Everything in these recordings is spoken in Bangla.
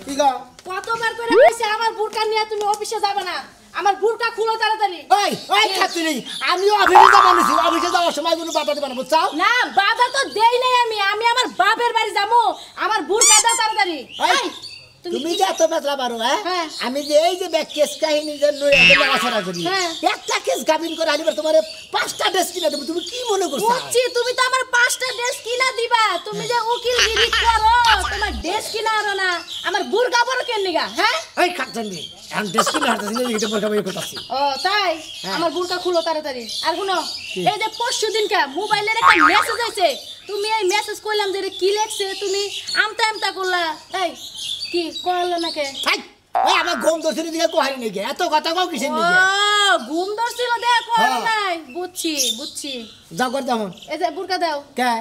কি গো কতবার করে কইছি আমার বুরকা নিয়ে তুমি অফিসে যাবে না আমার বুরকা খুলো তাড়াতাড়ি ওই খাতুনি আমিও অফিসে যাব না অফিসে যাওয়ার সময় কোনো বাধা দিবা না বুঝছো না বাধা তো দেই নাই আমি আমার বাপের বাড়ি যাবো আমার বুরকা দাও তাড়াতাড়ি তুমি যে এত বেতলা পারো হ্যাঁ আমি যে এই যে ব্যাক কেস কাহিনীর জন্য এত আশা করি একটা কেস গাবিন করে আলিবার তোমার 5টা ড্রেস কিনা দেব তুমি কি মনে করছো বুঝছি তুমি তো আমার 5টা ড্রেস কিনা দিবা তুমি যে উকিলগিরি করো তোমার ড্রেস কিনা আরো না আমার বুরকা বড় কেন নিগা হ্যাঁ এই খাতুনি এখন ড্রেস কিনা হাতে নিয়ে গিয়ে বুরকা বের করতেছি ও তাই আমার বুরকা খুলো তাড়াতাড়ি আর শুনো এই যে পরশুদিনকা মোবাইলের একটা মেসেজ আইছে তুমি এই মেসেজ কইলাম যে কি লেখছে তুমি আমতা করলা তাই কি কইলো নাকি তাই ওই আমার ঘুম ধরছিল দিকে কোহারি নাকি এত কথা কও কিসের নাকি ও ঘুম ধরছিল দেখো নাই বুঝছি যাও কর দাও এই যে বুরকা দাও কে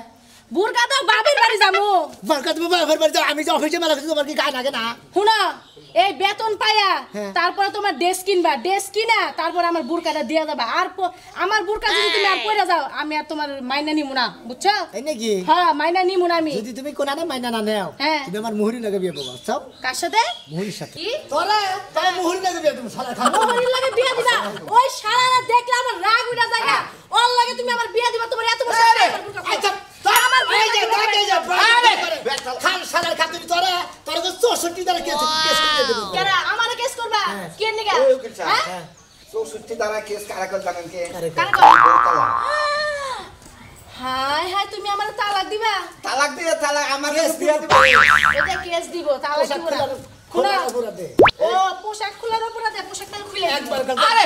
বুরকা দাও বাবির বাড়ি যামু বুরকা তুমি বাবার বাড়ি যাও আমি যে অফিসে মেলা কিছু তোমার কি গায় লাগে না শুনো এই বেতন পায়া তারপরে তোমার ড্রেস কিনবা ড্রেস কিনা তারপর আমার বুরকাটা দিয়া যাবা আর আমার বুরকা যদি তুমি আর পয়রা যাও আমি আর তোমার মাইনা নিমু না বুঝছো এই নাকি হ্যাঁ মাইনা নিমু না আমি যদি তুমি কোনা না মাইনা না নাও তুমি আমার মুহুরি লাগে বিয়ে করবা বুঝছো কার সাথে মুহুরির সাথে কি তোরা মুহুরি লাগে বিয়ে তুমি শালা খাও মুহুরি লাগে বিয়ে দিবা ওই শালারা দেখলে আমার রাগ উঠা যায় ওর লাগে তুমি আমার বিয়ে দিবা তোমার এত বছর আচ্ছা আমার ভাই যে ডাকে যা আরে খান শালা খাতুনি তোরা তোর তো 64 দ্বারা কেস করে দেব কেন আমারে কেস করবা কে নিগা হ্যাঁ 64 দ্বারা কেস কারাকল জানেন কে কারাকল হাই তুমি আমার তালাক দিবা তালাক দিয়ে তালাক আমার কেস দিয়ে দিব এটা কেস দিব তালাক দিব না খোলা অপরাধে ও পোশাক খোলার অপরাধে পোশাকটা খুলে একবার আরে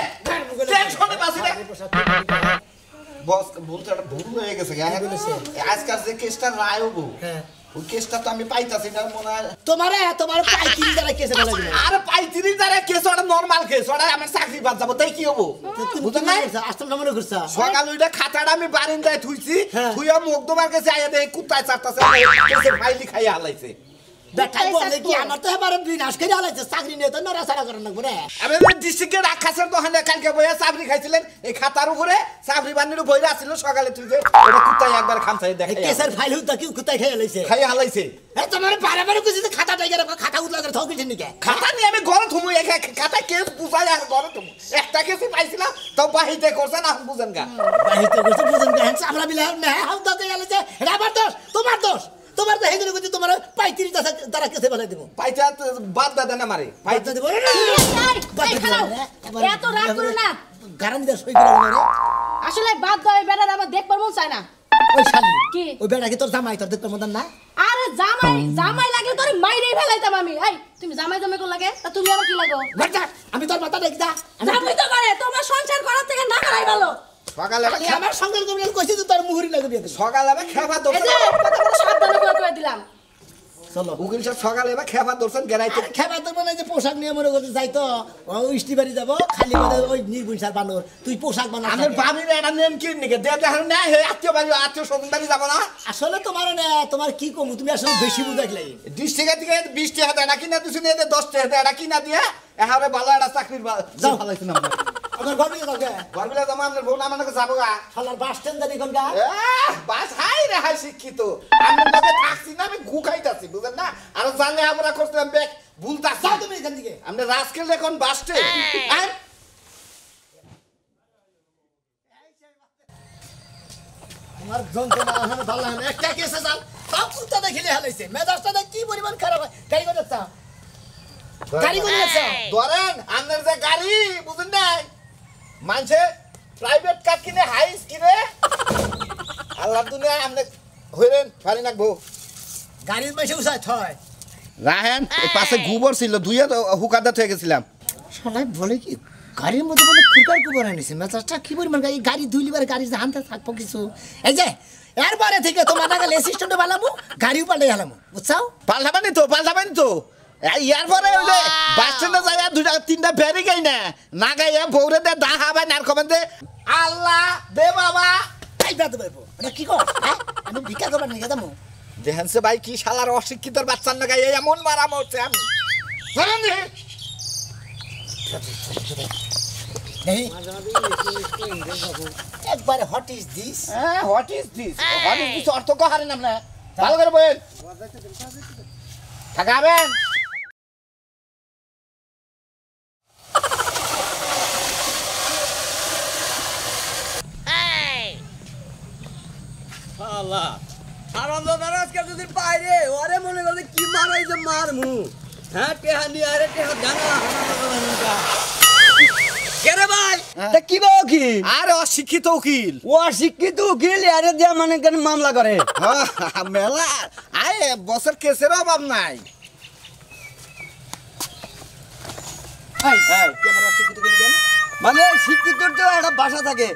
টেনশনে বাসি রে বস বলতে একটা ভুল হয়ে গেছে আজকাল যে কেসটা রায় হবো ওই কেসটা তো আমি পাইতাছি না মনে হয় তোমার পাইতিরি দ্বারা কেস বলা দিবে আরে পাইতিরি দ্বারা কেস ওটা নরমাল কেস ওটা আমার চাকরি বাদ যাব তাই কি হবো বুঝছ না আসল মনে করছ সকাল ওইটা খাতাটা আমি বারিন্দায় থুইছি থুইয়া মুখ দোবার কাছে আইয়া দেই কুত্তায় চারটাছে কেসের ফাইলি খাইয়া হালাইছে বেটাই বলে কি আমার তো এবারে বিনাশ করে হালাইছে চাকরি নিয়ে তো নড়াচড়া করেন না করে আমি ডিস্ট্রিক্টের রাখাছের দোকানে কালকে বইয়া চাকরি খাইছিলেন এই খাতার উপরে চাকরি বান্ডির বইরা আছিল সকালে তুই যে ওটা কুত্তায় একবার খামছাই দেখাই কেসের ফাইল হুতা কি কুত্তায় খাই হালাইছে খাইয়া হালাইছে এ তোমার বারে কিছু খাতা টাইগার খাতা উতলা করে থাও কিছু নিকে খাতা নিয়ে আমি ঘরে থুমু এক খাতা কেস বুঝাই আর ঘরে থুমু একটা কেসই পাইছিলাম তো বাহিতে করছে না বুঝেন গা বাহিতে করছে বুঝেন গা আমরা বিলা না হাউ দাতে গেছে এটা আমার দোষ তোমার তো হেগুলো কইতে তোমার পাইতিরি দ্বারা কেসে বলে দেব পাইতা বাদ দাদা না মারে পাইতে দেব এত রাগ করো না গারান দে সই করে মারে আসলে বাদ দাও বেটা আমার দেখবার মন চায় না ওই শালি কি ওই বেটা কি তোর জামাই তোর দেখতে মন না আরে জামাই লাগে তোর মাইরেই ফেলাইতাম আমি এই তুমি জামাই কোন লাগে তা তুমি আবার কি লাগো বেটা আমি তোর মাথা দেখি দা জামাই তো করে তোমার সংসার করার থেকে না করাই ভালো সকালে আমার সঙ্গে তুমি কইছি তো তোর মুহুরি লাগে বিয়ে সকালে খেবা এই দর্শন যে কথা সাবধানে করে দিলাম চলো উকিল সাহেব সকালে খেবা দর্শন গেরাইতে খেবা তো মানে যে পোশাক নিয়ে মনে করতে যাই তো ইষ্টি বাড়ি যাবো খালি মানে ওই নির্গুণ সার বানর তুই পোশাক বানা আমার বাবির একটা নেম কি নিকে দে দেখার না হে আত্মীয় স্বজন বাড়ি যাব না আসলে তোমার কি কমু তুমি আসলে বেশি বুঝাইলে ডিস্ট্রিক্টের থেকে 20 টাকা দেয় না কিনা তুই নিয়ে 10 টাকা দেয় না কিনা দিয়ে এহারে ভালো একটা চাকরির যাও ভালোইছ না আমার ঘর নিয়ে যাও গে ঘর বিলা জমা আমাদের বউ নামানো যাবো গা শালার বাস স্ট্যান্ড জানি কোন গা বাস হাই রে হাই শিক্ষিত আমি মধ্যে থাকছি না আমি ঘু খাইতাছি বুঝেন না আর জানলে আমরা করতাম ব্যাগ ভুলতাছি যাও তুমি এখান থেকে আমরা রাজকেল এখন বাস স্ট্যান্ড আর আমার যন্ত্রণা আমার ভালো লাগে না একটা কেসে যাও সব কুত্তা দেখিলে হালাইছে মেজাজটা কি পরিমাণ খারাপ হয় গাড়ি করে যাও গাড়ি করে যাও ধরেন আপনার যে গাড়ি বুঝেন নাই মানুষে প্রাইভেট কার কিনে হাইস কিনে আল্লাহ দুনিয়া আপনি হইলেন পারি নাকবো গাড়ির পয়সা উঠায় থয় রাহেন পাশে গোবর ছিল ধুইয়া হুকাদা হয়ে গেছিলাম সবাই বলে কি গাড়ির মধ্যে বলে কুরকার কুবর আনিছে মেজাজটা কি পরিমাণ গাড়ি ধুইলিবার গাড়ি জানতে থাকবো কিছু এই যে এরপরে থেকে তোমার টাকা অ্যাসিস্ট্যান্ট বানাবো গাড়িও পাল্টে গেলাম বুঝছাও পাল্টাবানি তো ইয়ার পরে হইলে বাস স্ট্যান্ডে যায় 2টা 3টা বেরি গাই না গাইয়া বউরে দে দা হাবাই নার কমেন্টে আল্লাহ দে বাবা তাই বাদ দেবো এটা কি কর আমি ভিক্ষা করবার নিয়ে যাবো দেখেনছে ভাই কি শালার অশিক্ষিতর বাচ্চার না গাইয়া এমন মারা মরছে আমি জানেন রে এই একবারে what is this what is this অর্থ কো হারেন আমরা ভালো করে বলেন থাকাবেন মারমু হ্যাঁ টেহা নিয়ে আরে টেহা জানা কেরে ভাই তা কি বা উকিল আরে অশিক্ষিত উকিল ও শিক্ষিত উকিল আরে দিয়া মানে কেন মামলা করে মেলা আয় বছর কেসের অভাব নাই মানে শিক্ষিত তো একটা বাসা থাকে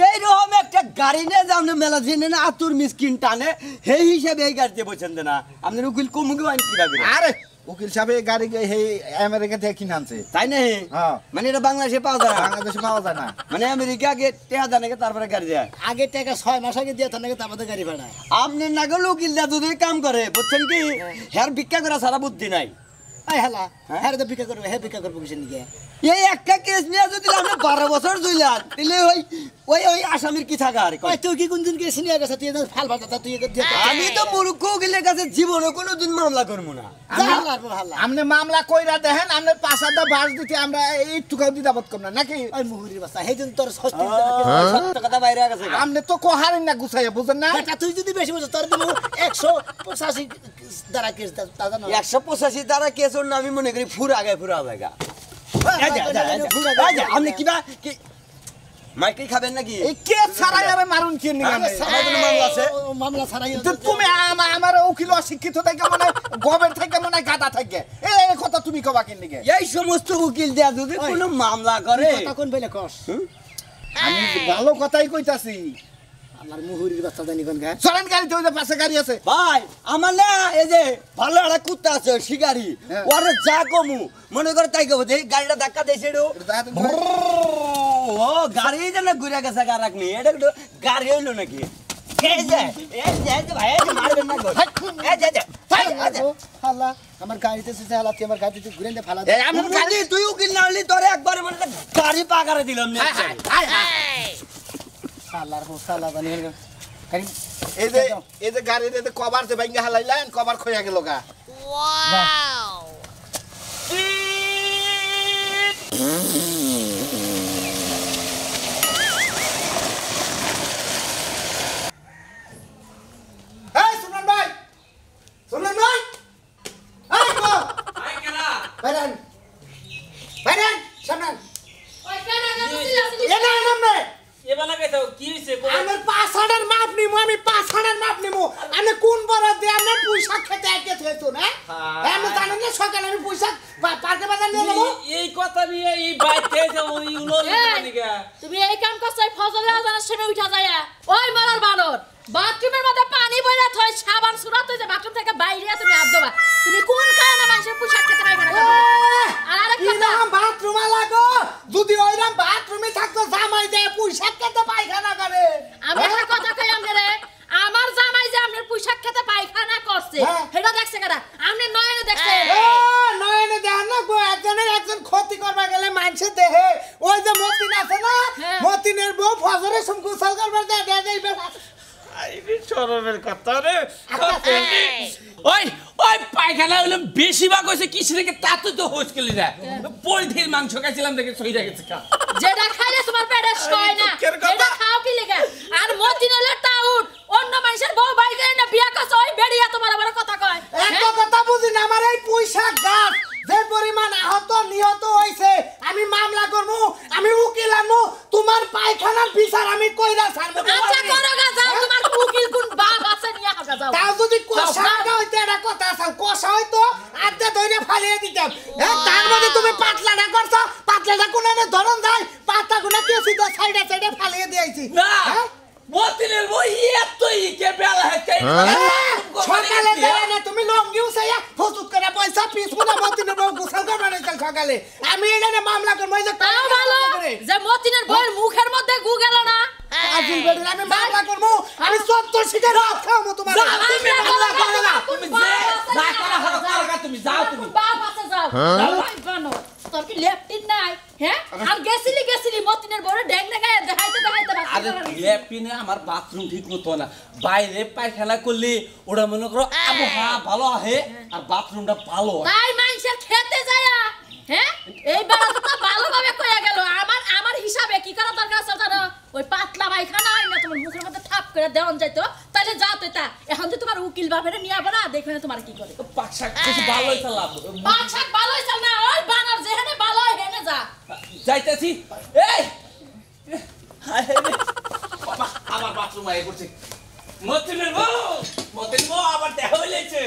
এইরকম একটা গাড়ি নিয়ে যে আপনি মেলা জেনে না আতুর মিসকিন টানে সেই হিসাবে এই গাড়িতে বলছেন না আপনার উকিল কমুকে আইন কিভাবে আরে উকিল সাহেব এই গাড়ি হে আমেরিকা থেকে কিনে আনছে তাই না হ্যাঁ মানে এটা বাংলাদেশে পাওয়া যায় না বাংলাদেশে পাওয়া যায় না মানে আমেরিকা আগে টেহা দেয় নাকি তারপরে গাড়ি দেয় আগে টাকা 6 মাস আগে দিয়ে তার নাকি তারপরে গাড়ি ভাড়া আপনি না গেলে উকিল দা যদি কাম করে বুঝছেন কি হ্যার ভিক্ষা করা সারা বুদ্ধি নাই আই হালা হ্যাঁ তো ভিক্ষা করবে হ্যাঁ ভিক্ষা করবো কিসের নিকে এই একটা কেস নিয়ে যদি আপনি 12 বছর জুইলান তাহলে ওই আসামির কি থাকা আর ওই তুই কি কোনদিন কেস নিয়ে গেছে তুই ফাল ফাটা তুই আমি তো মূর্খ উকিলের কাছে জীবনে কোনোদিন মামলা করবো না আপনি মামলা কইরা দেখেন আপনি 5,000 বাস দিতে আমরা একটুখাও দিদাবত করব না নাকি ওই মুহুরির বাচ্চা হেই দিন তোর সস্তি সত্য কথা বাইরে গেছে আপনি তো কোহারেন না গুছাইয়া বুঝেন না এটা তুই যদি বেশি বুঝছ তোর দিমু 185 দ্বারা কেস দাদা না 185 দ্বারা কেস ওর আমি মনে করি ফুর আগে ফুরা জায়গা আপনি কিবা কি মাইকেল খাবেন নাকি এই কেস ছাড়াই আরে মারুন কি নিয়ে মামলা আছে মামলা ছাড়াই তুমি আমার উকিল অশিক্ষিত থেকে মানে গবের থেকে মানে গাদা থাকে এই কথা তুমি কবা কি নিয়ে এই সমস্ত উকিল দেয়া যদি কোনো মামলা করে তখন বলে কস আমি ভালো কথাই কইতাছি আমার মুহুরির বাচ্চা জানি কোন গা চলেন গাড়িতে ওই যে পাশে গাড়ি আছে ভাই আমার না এই যে ভালো একটা কুত্তা আছে শিকারি ওরে যা কমু মনে করে তাই কব এই গাড়িটা ধাক্কা দেইছে ও গাড়ি যেন ঘুরে গেছে গা রাখনি এটা একটু গাড়ি হইলো নাকি এই যে ভাই এই যে মারবেন না গো এই যে হালা আমার গাড়িতে এসে হালা তুই আমার গাড়িতে ঘুরে দে ফালা এই আমি গাড়ি তুই উকিল না হলি তোরে একবার মনে গাড়ি পাকারে দিলাম না হালার হো সালা জানি গাড়ি এই যে গাড়িতে কভার যে ভাঙ্গা হালাইলেন কভার খইয়া গেল গা ওয়াও এই সুমন ভাই এই কো আই কেনা বাইরেন সামনে ওই কেডা গেছিস এনা নামে এবালা কইছো কি হইছে আমার 5,000 মাপ নিমু আমি 5,000 মাপ নিমু আমি কোন বড় দে আমি পয়সা খেতে আইতে হইতো না আমি জানেন না সকালে আমি পয়সা পার্কে বাজার নিয়ে যাবো এই কথা নিয়ে এই বাইতে যে ওই উলোর নিগা তুমি এই কাম করছই ফজরের আজানের সময় উঠা যায় ওই মারার বানর বাথরুমের মধ্যে পানি বইরা থই সাবান সুরাত হইছে বাথরুম থেকে বাইরে তুমি হাত দেবা তুমি কোন কারণে মানুষের পোশাক খেতে পাইবে না আর আরেক কথা বাথরুমে লাগো যদি ওইরকম বাথরুমে থাকতো জামাই দে পয়সা খেতে পায়খানা করে আমি একটা কথা কই আমরে আমার জামাই যে আপনার পোশাক খেতে পায়খানা করছে সেটা দেখছে কারা আপনি নয়নে দেখছেন নয়নে দেন না গো একজন ক্ষতি করবা গেলে মানুষে দেহে ওই যে মতিন আছে না মতিনের বউ ফজরে গোসল করবার দে আইরে চরমের কথা রে ওই ওই পায়খানা হলো বেশি ভাগ হইছে কিছ রেখে তাতে তো হোস গেলি না পরিধির মাংস খাইছিলাম দেখে সইরা গেছে কা যেটা খাইলে তোমার পেটে সয় না এটা খাও কি লাগা আর মতিন হলো টাউট অন্য মানুষের বউ বাই করে না বিয়া করছে ওই বেড়িয়া তোমার আবার কথা কয় একটা কথা বুঝি না আমার এই পয়সা গাছ যে পরিমাণ আহত নিহত হইছে আমি মামলা করব আমি উকিল আনবো তোমার পায়খানার বিচার আমি কইরা ছাড়বো আচ্ছা করো গা যাও তোমার উকিল কোন বাপ আছে নিয়া হোক যাও তাও যদি কষাটা হইতে এটা কথা আছে কষা হইতো আদে ধরে ফালিয়ে দিতাম তার মধ্যে তুমি পাতলাটা করছো পাতলাটা কোনে ধরন যায় পাতা গুনা কেসি তো সাইডে সাইডে ফালিয়ে দিয়েছি না মতিনের বই এতই কে বেলা হেতে সকালে দেয় না তুমি লঙ্গিও সাইয়া ফসুত করে পয়সা পিস পুরা মতিনের বউ গোসল করবে না কাল সকালে আমি এখানে মামলা করব এই যে তাও ভালো যে মতিনের বউয়ের মুখের মধ্যে গু গেল না আজিল বেড়ে আমি মামলা করব আমি 70 শিকার রাত খাবো তোমার তুমি মামলা করো না তুমি যে যা করা হলো করো তুমি যাও তুমি বাপ আছে যাও ভাই বানো তোর কি লেফটিন নাই হ্যাঁ আর গেছিলি মতিনের বউরে ড্যাং দেখায় দেখাইতে আরে লেপিনে আমার বাথরুম ঠিক মতো না বাইরে পায়খানা করলে ওটা মনে করো আবহাওয়া ভালো আহে আর বাথরুমটা ভালো তাই মানুষের খেতে যায় হ্যাঁ এই বেলা তো ভালোভাবে কইয়া গেল আমার হিসাবে কি করা দরকার আছে জানো ওই পাতলা পায়খানা হয় না তোমার মুখের মধ্যে থাপ করে দেওয়ান যাইতো তাহলে যাও তো তা এখন তো তোমার উকিল বাপেরে নিয়ে আবার না দেখবে না তোমার কি করে পাক শাক কিছু ভালোই চালাম বাচ্চা ভালো হইছে না ওই বানার যেখানে ভালো হয় হেনে যা যাইতেছি এই বাবা আবার বাথরুম আই করছে মতিনের বউ আবার দেখা হইলেছে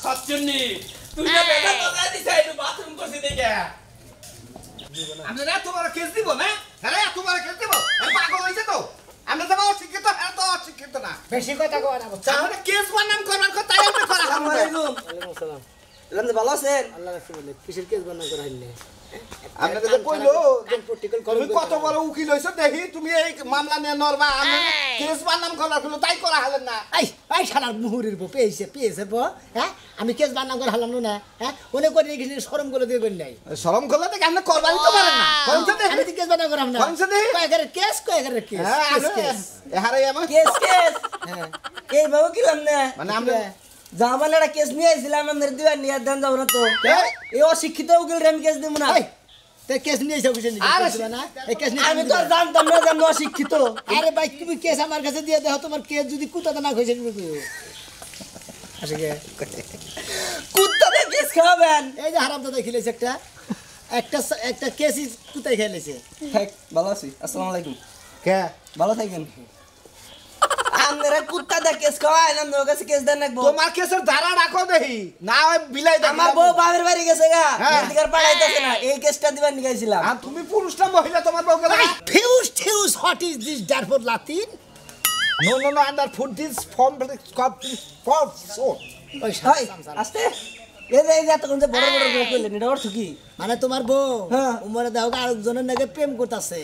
খাচ্ছনি তুই না বেটা তো জানি সাইড বাথরুম করছিস দেখে আমরা না তোমার কেস দিব না হ্যাঁ তোমার কেস দিব পাগল হইছে তো আমরা তো অশিক্ষিত হ্যাঁ তো অশিক্ষিত না বেশি কথা কয় না বুঝছো আমরা কেস বানাম করবার কথা তাই আমরা করা হবে ওয়ালাইকুম আসসালাম এলাম ভালো আছেন আল্লাহ রাখছে বলে কিসের কেস বানা করে আইলে আমরা তো কইলো প্রটিকল তুমি কত বড় উকিল হইছো দেখি তুমি এই মামলা নিয়ে নরবা আমি কেস বানাম করবার হলো তাই করা হলেন না এই এই শালার মুহুরির বউ পেয়েছে বউ হ্যাঁ আমি কেস বানাম করে হারলাম না হ্যাঁ মনে করি কিছু শরম করে দিয়ে করি নাই শরম করলে তো আপনি করবারই তো পারেন না কোনটা আমি তো কেস বানাম করাম না কোনটা দেখি কয়েকের কেস কেস হ্যাঁ কেস এহারে আমার কেস হ্যাঁ এই বাবু কি লামনে মানে আমরা জামান একটা কেস নিয়ে আইছিলাম আমাদের দিবার নিয়ে দেন যাব না তো এই অশিক্ষিত উকিল রে আমি কেস দেব না এই তে কেস নিয়ে এসে বুঝে নিয়ে না এই কেস নিয়ে আমি তো আর জানতাম না যে আমি অশিক্ষিত আরে ভাই তুমি কেস আমার কাছে দিয়ে দাও তোমার কেস যদি কুতাতে না কইছে তুমি আসলে কুত্তাতে কেস খাবেন এই যে হারামদাদা খেলেছে একটা কেসই কুতাই খেলেছে হ্যাঁ ভালো আছি আসসালামু আলাইকুম কে ভালো থাকেন আমরা কুত্তাতে কেস খাওয়াই না তোর কাছে কেস দেন রাখবো তোমার কেসের ধারা রাখো দেখি না ওই বিলাই দাও আমার বউ বাবার বাড়ি গেছে গা হ্যাঁ। এদিকার পাড়াইতেছে না এই কেসটা দিবার নিয়ে গেছিলাম আর তুমি পুরুষটা মহিলা তোমার বউকে ফিউজ হোয়াট ইজ দিস ডারফোর লাতিন no under put this form for so ওই হাই আস্তে এই যে এতক্ষণ যে বড় বড় করে কইলেন এটা অর্থ কি মানে তোমার বউ হ্যাঁ। উমরে দাও আরেকজনের নাকি প্রেম করতেছে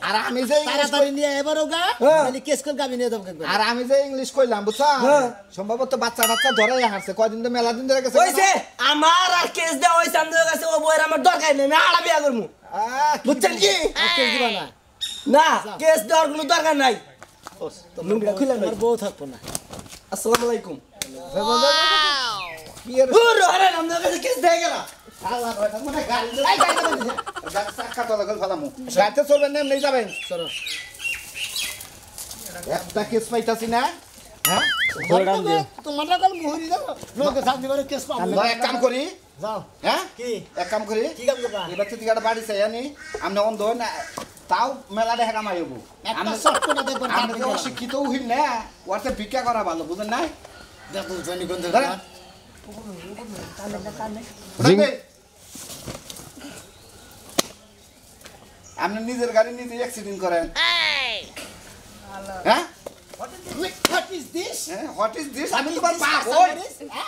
আর আমি যে তাড়াতাড়ি নিয়ে এবারও গা হ্যাঁ। মানে কেস করে গাবি নিয়ে দাও আর আমি যে ইংলিশ কইলাম বুঝছো হ্যাঁ। সম্ভবত বাচ্চা ধরে হারছে কয়দিন তো মেলা দিন ধরে গেছে কইছে আমার আর কেস দেওয়া হইছে আমাদের কাছে ও বইয়ের আমার দরকার নেই আমি আড়া বিয়া করবো বুঝছেন কি কেস দিবা না না কেস দেওয়ার কোনো দরকার নাই লুঙ্গিটা খুলে তোমার বউ থাকবো না আসসালামু আলাইকুম কি এর হুর আরে আমাদের কাছে কেস দেয় গেল আল্লাহ রহমান মানে গাড়ি চাকা তো লাগল ফেলামু গাড়িতে চলবেন না নেই যাবেন চলো একটা কেস পাইতাছি না হ্যাঁ তোমার লাগাল মুহুরি দাও লোকে শান্তি করে কেস পাবো আমরা এক কাম করি যাও হ্যাঁ কি এক কাম করি কি কাম করবা এবার থেকে একটা বাড়ি চাই আনি আমরা অন্ধ না তাও মেলা দেখা কামাই হবো একটা শর্ত না দেখো আমরা তো অশিক্ষিত উহিল না ওয়াতে ভিক্ষা করা ভালো বুঝেন নাই দেখো জানি কোন ধরেন। জায়গা আপনি নিজের গাড়ি নিজে অ্যাক্সিডেন্ট করেন হ্যাঁ what is this what is this আমি তোমার বাপ ওই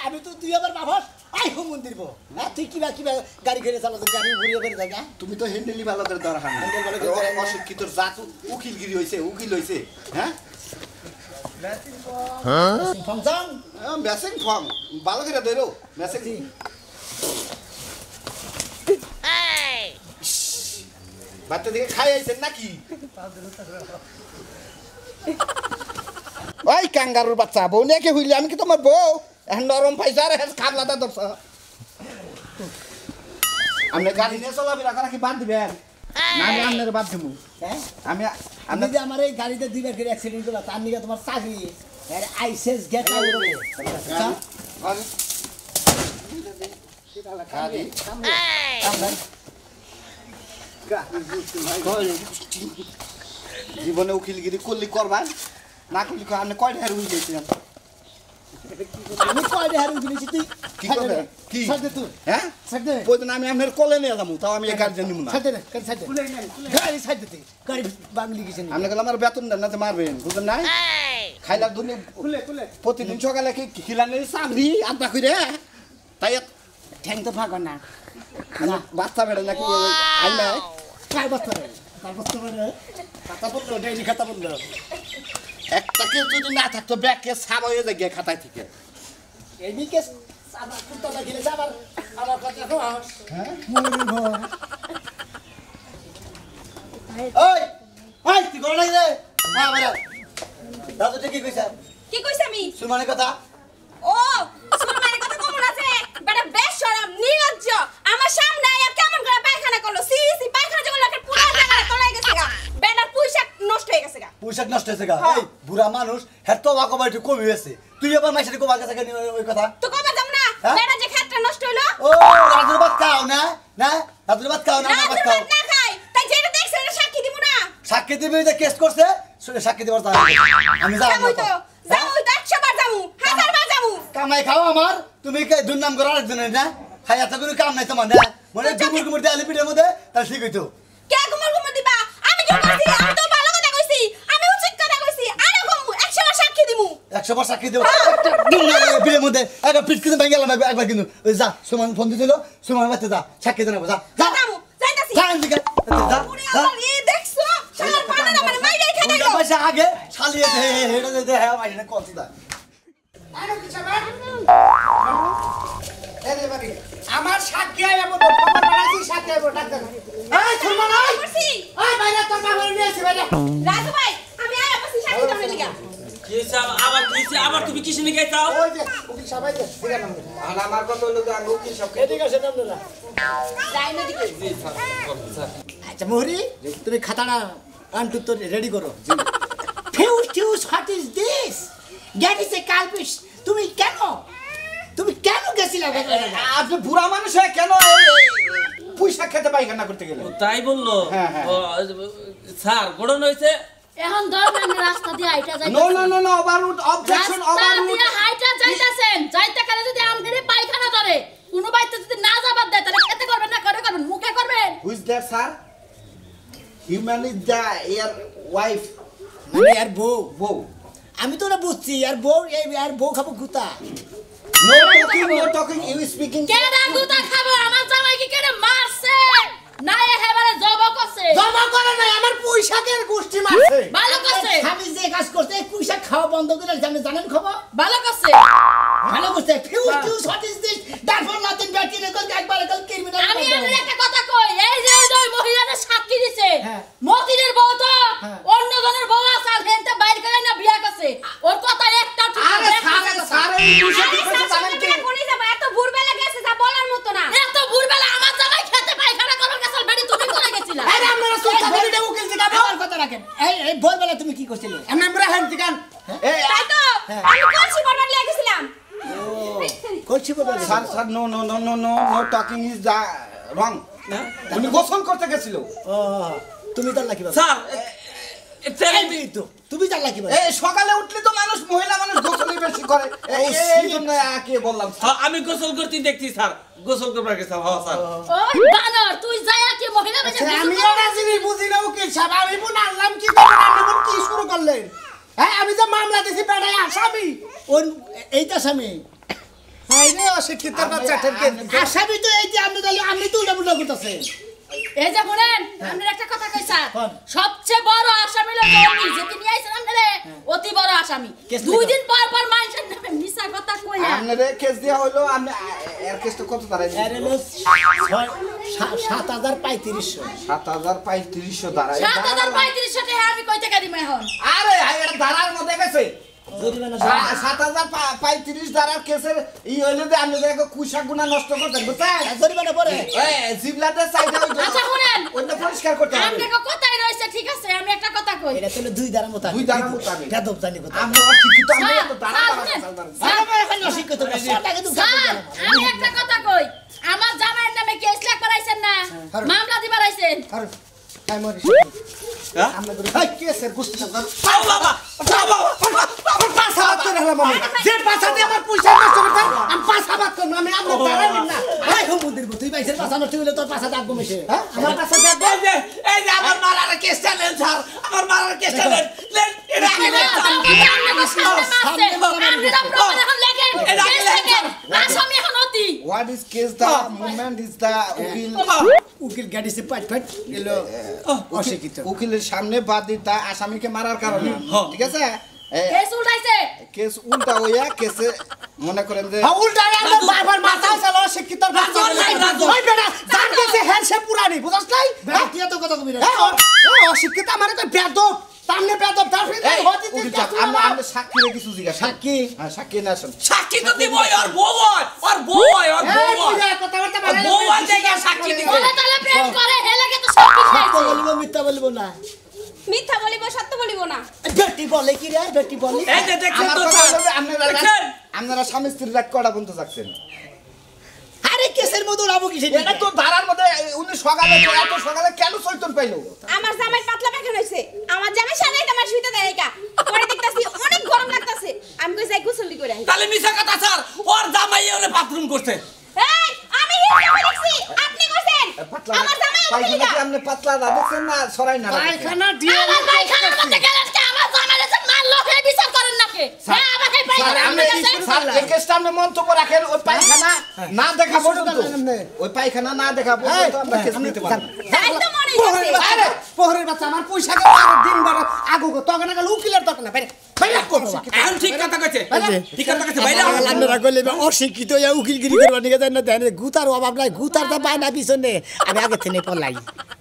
আমি তো তুই আবার বাবা আই হো মন্দির বো হ্যাঁ তুই কিবা গাড়ি ঘুরে চালাতে গাড়ি ঘুরিয়ে করে জায়গা তুমি তো হ্যান্ডেলি ভালো করে ধরা খান হ্যান্ডেল ভালো করে ধরা না। অশিক্ষিত জাত উকিলগিরি হইছে উকিল হইছে হ্যাঁ ফাংশন মেসিং ফর্ম ভালো করে ধরো মেসিং বাচ্চা দিকে খাই আইছেন নাকি ওই কাঙ্গারুর বাচ্চা বউ নিয়ে কে হইলে আমি কি তোমার বউ এখন নরম পাইছে আর এখন খাবলাটা ধরছ আপনি গাড়ি নিয়ে চলাফেরা করা কি বাদ দিবেন না আমি আপনার বাদ দিব হ্যাঁ আমি আমি যে আমার এই গাড়িতে দুইবার করে অ্যাক্সিডেন্ট করলাম তার নিকে তোমার চাকরি আইসেস গেট আউট জীবনে উকিলগিরি করলি করবান না করলি আপনি কয়টা হের উইল গেছিলেন আমি কয়টা হারুন কিনেছি তুই কি করবে কি সাথে তুই হ্যাঁ সাথে প্রতিদিন আমি আপনার কোলে নিয়ে যাবো তাও আমি এই গাড়ি নিব না সাথে সাথে গাড়ি সাথে তুই গাড়ি বাংলি গেছে আপনি গেলে আমার বেতন দেন না তো মারবেন বুঝলেন না খাইলার দুনিয়া প্রতিদিন সকালে কি খিলানের চাকরি আড্ডা করে তাই ঠ্যাং তো ফাঁকা না বাচ্চা বেড়ে নাকি আই নাই কার বস্তা রে কার বস্তা রে খাতা পড়লো ডেইলি খাতা পড়লো একটা কেউ যদি না থাকতো ব্যাগকে সাব হয়ে যায় গিয়ে খাতায় থেকে এদিকে আবার কুত্তা গেলে আবার আমার কথা শোনা হ্যাঁ মুড়ি ঘর ওই ওই তুই কোন লাগি রে হ্যাঁ বড় দাদু ঠিক কইছ কি কইছ আমি সুলমানের কথা ও সুলমানের কথা কমন আছে বেটা বেশরম নিলজ্জ আমার সামনে আয়া কেমন করে পায়খানা করলো সি পায়খানা যেগুলো একটা পুরো জায়গা তোলাই গেছে গা বেটার পয়সা নষ্ট হয়ে গেছে গা পোশাক নষ্ট হয়েছে গা এই বুড়া মানুষ হ্যাঁ তো বাবা একটু কমে গেছে তুই আবার মাইসের কোমা কাছে ওই কথা তো কবে যাব না হ্যাঁ? বেটা যে খাটটা নষ্ট হইলো ও রাজুর ভাত খাও না না রাজুর ভাত খাও না না ভাত খাও না খাই তাই যেটা দেখছ এটা সাক্ষী দিব না সাক্ষী দিবি যে কেস করছে সাক্ষী দিবার তার আমি যাবো যাবই তো 100 বার যামু 1000 বার যামু কামাই খাও আমার তুমি দুর্নাম করো আরেকজনের না খাই এত কোনো কাম নাই তোমার না মনে গুমুর গুমুর দিয়ে আলিপিটের মধ্যে তার ঠিক হইতো কে গুমর দিবা আমি কি করছি আমি তো ভালো কথা কইছি আমি উচিত কথা কইছি আরে কমু 100 বার সাক্ষী দিমু 100 বার সাক্ষী দেবো বিলের মধ্যে একটা পিট কিন্তু ভেঙে গেলাম একবার কিন্তু ওই যা সুমন ফোন দিছিল সুমন বাচ্চা যা সাক্ষী দেবো যা যা যামু যাইতাছি যা এদিকে, যা পুরি যা আমার ই দেখছো শালার পানা না মানে মাইরাই খাই ওটা দিলো পয়সা আগে শালিয়ে দে হেডে দে হ্যাঁ মাইনে কত দা আমার সাক্ষী আইব তো খবর বানাইছি সাক্ষী আইব ডাক্তার এই শুনবা না করছি ওই বাইরে তোর বাবা নিয়ে আসি বাইরে রাজু ভাই আমি আয়া বসি সাক্ষী দাও লাগা আবার তুমি কিসে নিয়ে গেছাও ওই যে উকিল সবাই যে দিগা নাম আর আমার কথা হলো যে আমি উকিল সব এদিকে আসে নাম না যাই না দিকে আচ্ছা মোহরি তুমি খাতাটা 1 2 3 রেডি করো ফিউজ ফিউজ what is this gate is a কালপিশ তুমি কেন গেছিলা আপনি বুড়া মানুষ হয়ে কেন পয়সা খেতে পাইখানা করতে গেলে তাই বললো হ্যাঁ, হ্যাঁ। স্যার গড়ন হয়েছে এখন ধরবেন রাস্তা দিয়ে হাইটা যাইতেছেন নো নো নো নো ওভাররুট অবজেকশন রাস্তা ওভাররুট দিয়ে হাইটা যাইতেছেন যাইতে কালে যদি আমগরে পায়খানা ধরে কোনো বাইতে যদি না যাবার দেয় তাহলে খেতে করবেন না করে করবেন মুখে করবেন who is that sir human is the year wife মানে আর বউ বউ আমি তো না বুঝছি আর বউ খাবো গুতা নো টকিং ইউ স্পিকিং কেডা গুতা খাবো আমার জামাই কি কেডা মারছে না এবারে জব করছে জমা করে নাই আমার পয়সাকের গোষ্ঠী মারছে ভালো করছে আমি যে কাজ করতে এই পয়সা খাওয়া বন্ধ করে জানেন খবর ভালো করছে ভালো করছে ফিউজ ফিউজ হোয়াট ইজ দিস দ্যাটফর নাথিং ব্যাটি রে কল একবার কল ক্রিমিনাল আমি এর একটা কথা কই এই যে ওই মহিলাটা সাক্ষী দিছে হ্যাঁ। মতিনের বউ তো হ্যাঁ। অন্য জনের বউ আছে আর হেনতে বাইর করে না বিয়া করছে ওর কথা একটা ঠিক আরে স্যার এই বিষয় কি আরে করতে জানেন কি সাক্ষী কোনি যাব এত ভুরবেলা গেছে যা বলার মতো না এত ভুরবেলা আমার জামাই খেতে পায়খানা করার কাছে বেড়ি তুমি করে গেছিলা আরে আপনারা সুতা ধরে উকিল থেকে আমার কথা রাখেন এই ভোরবেলা তুমি কি করছিলে আমরা হ্যাঁ ঠিকান এই তাই তো আমি কলসি বরবার লিয়ে গেছিলাম করছি বলবে sir sir no no no no no no talking is the wrong উনি গোসল করতে গেছিল ও তুমি জানলা কি বল স্যার এই তো তুমি জানলা কি বল এই সকালে উঠলে তো মানুষ মহিলা মানুষ গোসলই বেশি করে এই জন্য আকে বললাম আমি গোসল করতে দেখছি স্যার গোসল করবার গেছিলাম হ্যাঁ স্যার ওই বানর তুই যায়া কি মহিলা বেজে আমি ওরা জিনিস বুঝি না উকিল সাহেব আমি বোন আনলাম কি করে আপনি কি শুরু করলেন হ্যাঁ আমি যে মামলা দিছি বেড়াই আসামি এইটা আসামি হাই রে অশিক্ষিত বাচ্চাটাকে আসামি তো এই যে আপনি তো উল্টা করতেছে এই যে শুনেন আপনার একটা কথা কই স্যার কোন? সবচেয়ে বড় আসামি হলো উনি যে তিনি আইছেন আপনারে অতি বড় আসামি কেস দুই লেখা। দিন পর মানুষের নামে মিছা কথা কইয়া আপনারে কেস দেওয়া হলো আপনি এর কেসটা কত দাঁড়ায় এর হলো 7,3500 7,3500 দাঁড়ায় 7,3500 টাকা আমি কই টাকা দিমু এখন আরে এটা দাঁড়ার মধ্যে গেছে জরিমানা 7,035 দাঁড়ার কেসের ই হইলো যে আপনি দেখো কুশা গুনা নষ্ট করতেন বুঝছেন জরিমানা পরে জিবলাতে সাইডে আচ্ছা শুনেন ওইটা পরিষ্কার করতে হবে আপনাকে কথাই রইছে ঠিক আছে আমি একটা কথা কই এটা তো দুই দ্বারা মতো দুই দ্বারা মোতাবেক। বেদব জানি কথা আমরা অশিক্ষিত আমরা স্যার, তো দাঁড়া স্যার, দাঁড়া স্যার, এখন অশিক্ষিত সরটাকে তো স্যার আমি একটা কথা কই আমার জামাইয়ের নামে কেস লেখ করাইছেন না মামলা দিবার আইছেন আরে তাই মরি হ্যাঁ? আমরা করে ভাই কেসের গোষ্ঠী সব আও বাবা আও বাবা আমার পাঁচ হাত করে হলাম আমি যে পাঁচ হাতে আমার পয়সা নষ্ট করতে আমি পাঁচ হাত করব আমি আপনার দাঁড়াবেন না ভাই হুমুদের তুই পয়সার পাঁচ নষ্ট হইলে তোর পাঁচ হাত আগব মেশে হ্যাঁ আমার পাঁচ হাত আগব এই যে আমার মারার কেসটা নেন স্যার আমার মারার কেসটা নেন নেন এটা কি নেন What is case the movement is the উকিল উকিল গাড়িতে পাট পাট গেল অশিক্ষিত উকিলের সামনে বাদ দিতা আসামিকে মারার কারণে ঠিক আছে কেস উল্টাইছে কেস উল্টা হইয়া কেসে মনে করেন যে উল্টা একদম বারবার মাথা চালো অশিক্ষিত ওই বেটা যার কাছে হেল সে পুরানি বুঝছ নাই তুই তো কথা কবি না অশিক্ষিত আমারে কই বেদব সামনে বেদব তার ফিরে হতি আমরা সাক্ষী রে কিছু জিজ্ঞাসা সাক্ষী হ্যাঁ সাক্ষী না শুন সাক্ষী তো দিব আর বউ আর বউ আর বউ কথা বলতে আর বউ আর দেখে সাক্ষী দিব বলে তাহলে প্রেম করে হেলেকে তো সাক্ষী সত্য চাইছে বলবো মিথ্যা বলবো না মিথ্যা বলিব সত্য বলিব না বেটি বলে কি রে বেটি বলে এই যে দেখছেন আমার তো কথা স্যার, হলো যে আপনারা দেখছেন? আপনারা স্বামী স্ত্রীর রাত কটা বলতে চাচ্ছেন আরে কেসের মতো রাবো কিসে এটা তো ধারার মধ্যে উনি সকালে এত সকালে কেন চৈতন পাইলো আমার জামাই পাতলা পায়খানা হইছে আমার জামাই সারাই আমার শুইতে দেয় একা পরে দেখতাছি অনেক গরম লাগতাছে আমি কই যাই গোসল দি করে আই তাহলে মিছা কথা স্যার, ওর জামাই ওরে বাথরুম করছে। এই আমি হিসাবে দেখছি আপনি কইছেন পাতলা আমার জামাই পায়খানা কি আপনি পাতলা রাখছেন না সরাই না রাখছেন? পায়খানা দিয়ে আমার পায়খানার মধ্যে গেলেন কি আমার জামাইরে যে মারলো হে বিচার করেন নাকি হ্যাঁ আমাকে স্যার, পায়খানার আপনি মধ্যে কি গেছেন স্যার, এই কেসটা আপনি মন্তব্য রাখেন ওই পায়খানা না দেখা পর্যন্ত আপনি? ওই পায়খানা না দেখা পর্যন্ত আমরা কেস নিতে পারবো না। তাই তো মনে পোহরের হইছে বাচ্চা পোহরের বাচ্চা আমার পয়সা দিন বার আগু তখন গেল উকিলের দরকার না বাইরে বাইরে করবো এখন ঠিক কথা কইছে, ঠিক কথা কইছে, বাইরে আও। আপনারা কইলে অশিক্ষিত উকিলগিরি করবার নিয়ে যায় না দেন গুতার অভাব নাই গুতার তো পায় না পিছনে আমি আগে থেকে পলাই